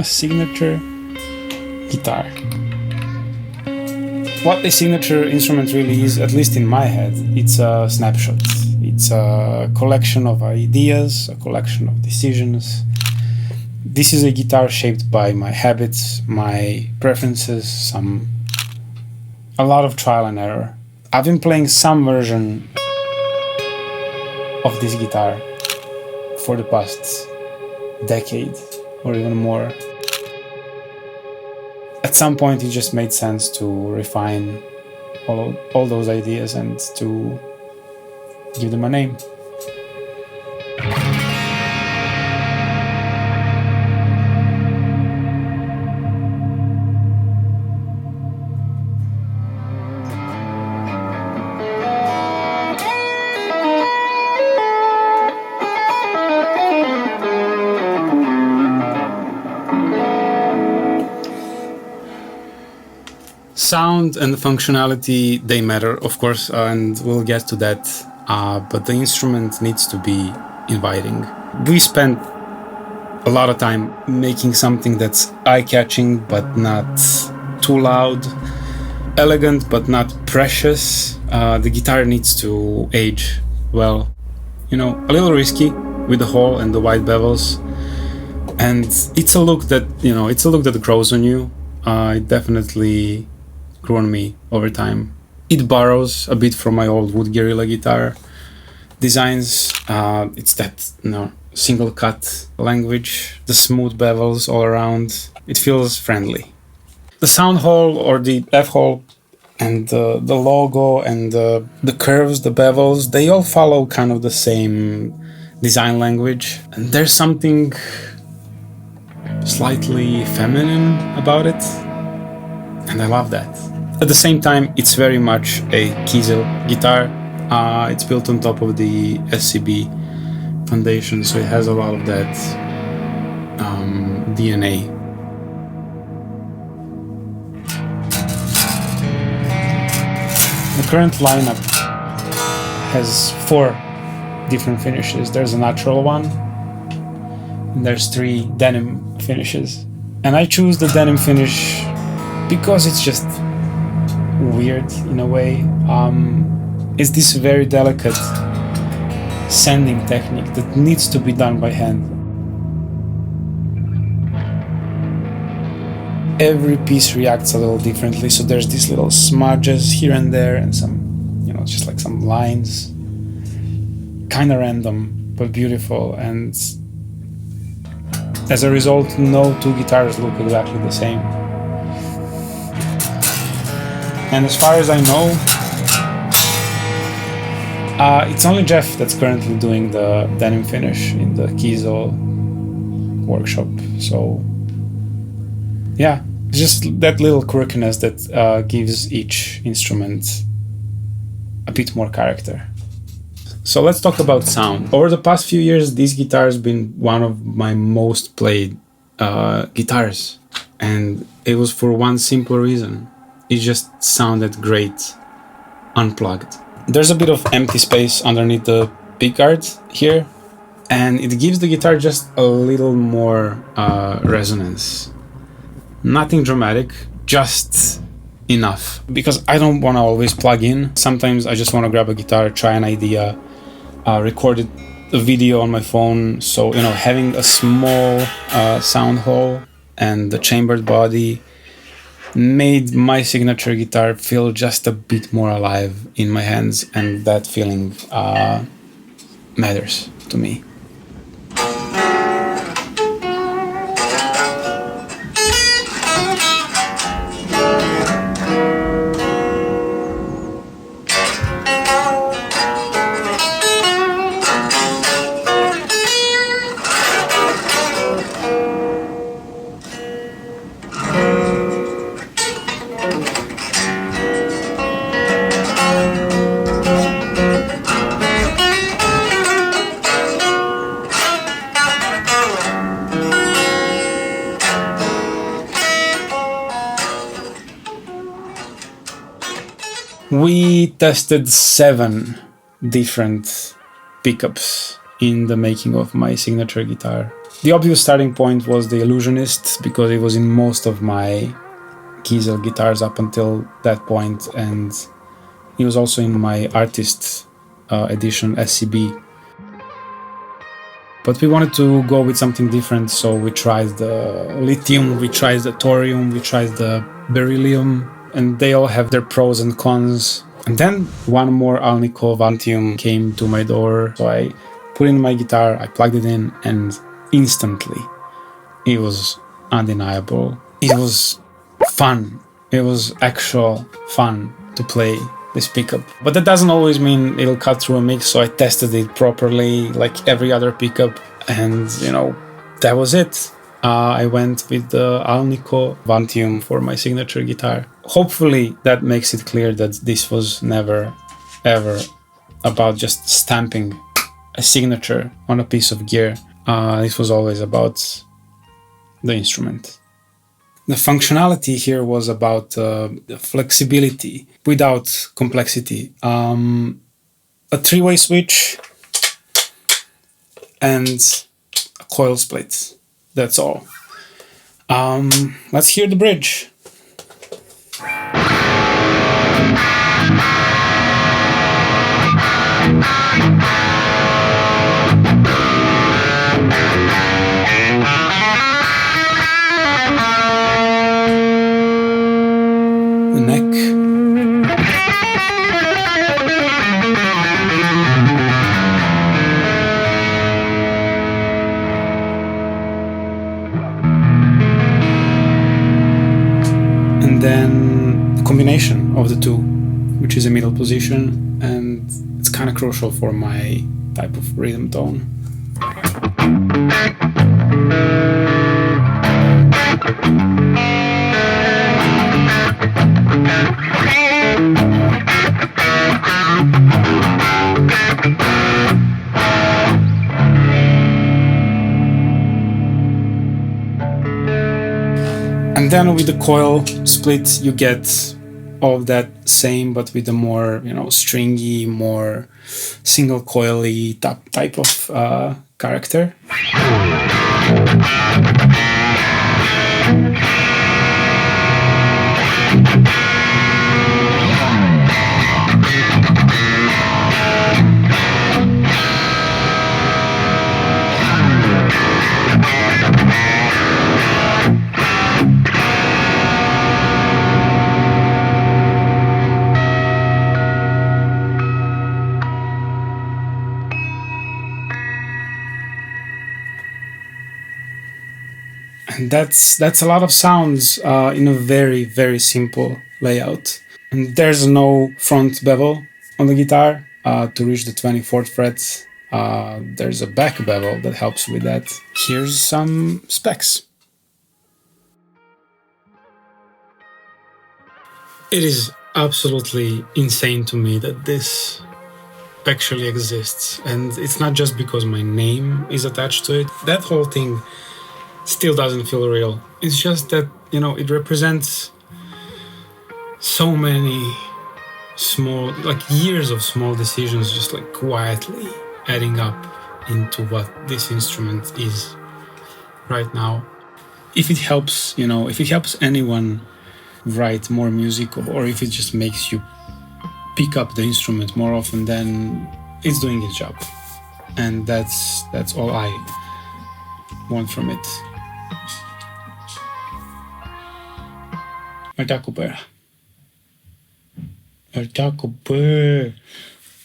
a signature guitar. What a signature instrument really is, at least in my head, it's a snapshot. It's a collection of ideas, a collection of decisions. This is a guitar shaped by my habits, my preferences, a lot of trial and error. I've been playing some version of this guitar for the past decade or even more. At some point it just made sense to refine all those ideas and to give them a name. Sound and functionality, they matter, of course, and we'll get to that, but the instrument needs to be inviting. We spent a lot of time making something that's eye-catching but not too loud, elegant but not precious. The guitar needs to age well, a little risky with the hole and the wide bevels, and it's a look that grows on you. It definitely grew on me over time. It borrows a bit from my old wood guerrilla guitar designs. It's that single cut language, the smooth bevels all around. It feels friendly. The sound hole or the F hole and the logo and the curves, the bevels, they all follow kind of the same design language. And there's something slightly feminine about it, and I love that. At the same time, it's very much a Kiesel guitar. It's built on top of the SCB foundation, so it has a lot of that DNA. The current lineup has 4 different finishes. There's a natural one, and there's 3 denim finishes. And I choose the denim finish because it's just weird in a way. It's this very delicate sanding technique that needs to be done by hand. Every piece reacts a little differently, so there's these little smudges here and there and some, just like some lines. Kind of random, but beautiful, and as a result, no 2 guitars look exactly the same. And as far as I know, it's only Jeff that's currently doing the denim finish in the Kiesel workshop. So yeah, it's just that little quirkiness that gives each instrument a bit more character. So let's talk about sound. Over the past few years, this guitar has been one of my most played guitars, and it was for one simple reason. It just sounded great unplugged. There's a bit of empty space underneath the pickguard here, and it gives the guitar just a little more resonance. Nothing dramatic, just enough. Because I don't want to always plug in. Sometimes I just want to grab a guitar, try an idea, record a video on my phone. So, having a small sound hole and the chambered body made my signature guitar feel just a bit more alive in my hands, and that feeling matters to me. We tested 7 different pickups in the making of my signature guitar. The obvious starting point was the Illusionist, because it was in most of my Kiesel guitars up until that point, and it was also in my Artist edition SCB. But we wanted to go with something different, so we tried the lithium, we tried the thorium, we tried the beryllium, and they all have their pros and cons. And then one more Alnico Vantium came to my door, so I put in my guitar, I plugged it in, and instantly it was undeniable. It was fun. It was actual fun to play this pickup. But that doesn't always mean it'll cut through a mix, so I tested it properly like every other pickup, and that was it. I went with the Alnico Vantium for my signature guitar. Hopefully that makes it clear that this was never ever about just stamping a signature on a piece of gear. This was always about the instrument. The functionality here was about the flexibility without complexity. A three-way switch and a coil split. That's all. Let's hear the bridge. The neck. And then the combination of the two, which is a middle position, and it's kind of crucial for my type of rhythm tone. And then with the coil split, you get all of that same, but with a more, stringy, more single coily type of character. And that's a lot of sounds in a very, very simple layout. And there's no front bevel on the guitar to reach the 24th fret. There's a back bevel that helps with that. Here's some specs. It is absolutely insane to me that this actually exists. And it's not just because my name is attached to it. That whole thing still doesn't feel real. It's just that, it represents so many small, years of small decisions just quietly adding up into what this instrument is right now. If it helps, if it helps anyone write more music, or if it just makes you pick up the instrument more often, then it's doing its job. And that's all I want from it. Altacoper.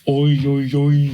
Oi, oi, oi.